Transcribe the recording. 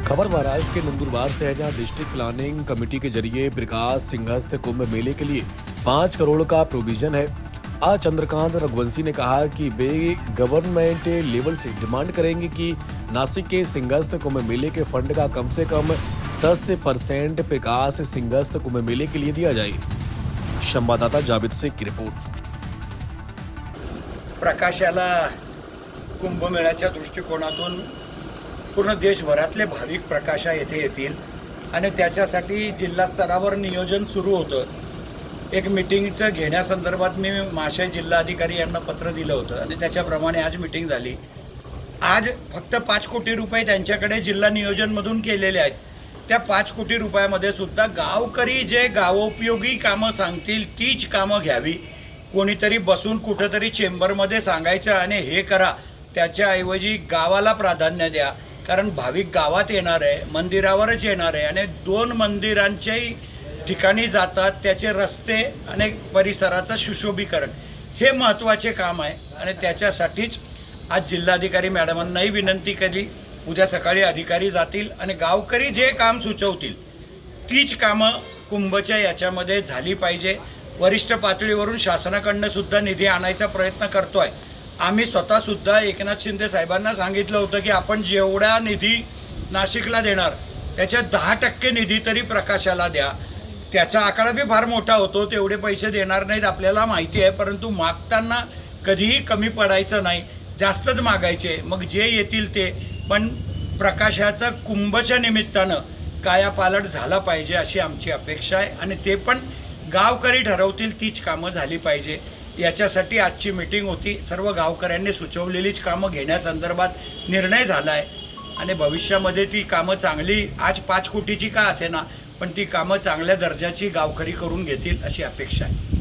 खबर महाराष्ट्र के नंदुरबार से है, जहां डिस्ट्रिक्ट प्लानिंग कमेटी के जरिए प्रकाश सिंहस्थ कुंभ मेले के लिए 5 करोड़ का प्रोविजन है। आज चंद्रकांत रघुवंशी ने कहा कि वे गवर्नमेंट लेवल से डिमांड करेंगे कि नासिक के सिंहस्थ कुंभ मेले के फंड का कम से कम 10% प्रकाश सिंहस्थ कुंभ मेले के लिए दिया जाए। संवाददाता जावेद शेख की रिपोर्ट। प्रकाशाला कुंभमेळ्याच्या दृष्टिकोनातून पूर्ण देशभरातले भाविक प्रकाशा येथे येतील आणि त्याच्यासाठी जिल्हा स्तरावर नियोजन सुरू होतं। एक मीटिंगचं घेण्यासंदर्भात मी महाशय जिल्हाधिकारी यांना पत्र दिलं होतं आणि त्याच्याप्रमाणे आज मीटिंग झाली। आज फक्त 5 कोटी रुपये त्यांच्याकडे जिल्हा नियोजनमधून केलेले आहेत। त्या 5 कोटी रुपयामध्ये सुद्धा गावकरी जे गावोपयोगी कामं सांगतील तीच कामं घ्यावी। कोणीतरी बसून कुठेतरी चेंबरमध्ये सांगायचं आणि हे करा, त्याच्याऐवजी गावाला प्राधान्य द्या। कारण भाविक गावात येणार आहे, मंदिरावरच येणार आहे आणि 2 मंदिरांच्याही ठिकाणी जातात, त्याचे रस्ते आणि परिसराचं सुशोभीकरण हे महत्त्वाचे काम आहे आणि त्याच्यासाठीच आज जिल्हाधिकारी मॅडमांनाही विनंती केली। उद्या सकाळी अधिकारी जातील आणि गावकरी जे काम सुचवतील तीच कामं कुंभच्या याच्यामध्ये झाली पाहिजे। वरिष्ठ पातळीवरून शासनाकडनं सुद्धा निधी आणायचा प्रयत्न करतोय। आम्ही स्वतः सुद्धा एकनाथ शिंदे साहेबांना सांगितलं होतं की आपण जेवढा निधी नाशिकला देणार त्याच्या 10% निधी तरी प्रकाशाला द्या। त्याचा आकडा बी फार मोठा होतो, तेवढे पैसे देणार नाहीत आपल्याला माहिती आहे, परंतु मागताना कधीही कमी पडायचं नाही, जास्तच मागायचे। मग जे येतील ते, पण प्रकाशाचा कुंभच्या निमित्तानं कायापालट झाला पाहिजे अशी आमची अपेक्षा आहे आणि ते पण गावकरी ठरवतील तीच कामं झाली पाहिजे। याच्यासाठी आजची मीटिंग होती। सर्व गावकऱ्यांनी सुचवलेलीच कामं घेण्यासंदर्भात निर्णय झाला आहे आणि भविष्यामध्ये ती कामं चांगली, आज 5 कोटीची का असेना, पण ती कामं चांगल्या दर्जाची गावकरी करून घेतील अशी अपेक्षा आहे।